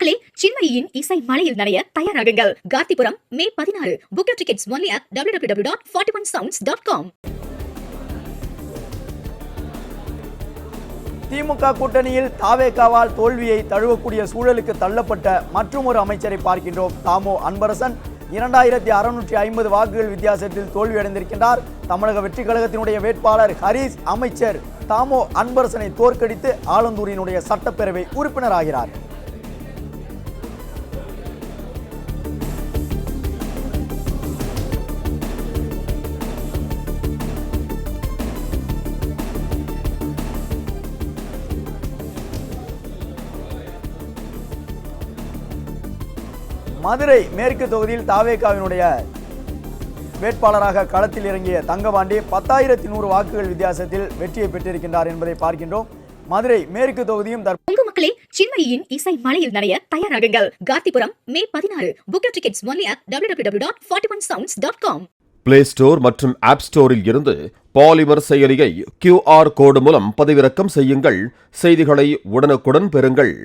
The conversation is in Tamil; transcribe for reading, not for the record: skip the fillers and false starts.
மக்களே, சின்மயியின் இசை மலையில் நனைய தயாராகுங்கள். கார்த்திபுரம் மே 16. Book your tickets only at www.41sounds.com. திமுக கூட்டணியில் தாவேகாவால் தோல்வியை தழுவக்கூடிய சூழலுக்கு தள்ளப்பட்ட மற்றொரு அமைச்சரை பார்க்கின்றோம். தாமோ அன்பரசன் 2650 வாக்குகள் வித்தியாசத்தில் தோல்வியடைந்திருக்கின்றார். தமிழக வெற்றி கழகத்தினுடைய வேட்பாளர் ஹரீஸ் அமைச்சர் தாமோ அன்பரசனை தோற்கடித்து ஆலந்தூரினுடைய சட்டப்பேரவை உறுப்பினராகிறார். மதுரை மேற்கு தொகுதியில் தாவேகாவினுடைய வேட்பாளராக களத்தில் இறங்கிய தங்கபாண்டி 10,100 வாக்குகள் வித்தியாசத்தில் வெற்றியை பெற்றிருக்கின்றார் என்பதை பார்க்கின்றோம். மதுரை மேற்கு தொகுதியும் உங்க மக்களே, சின்மயியின் இசை மலையில் நனைய தயாராகுங்கள். கார்த்திபுரம் மே 16. Book your tickets only at www.41sounds.com. Play store மற்றும் ஆப் ஸ்டோரில் இருந்து பாலிமர் செயலியை QR கோடு மூலம் பதிவிறக்கம் செய்யுங்கள். செய்திகளை உடனுக்குடன் பெறுங்கள்.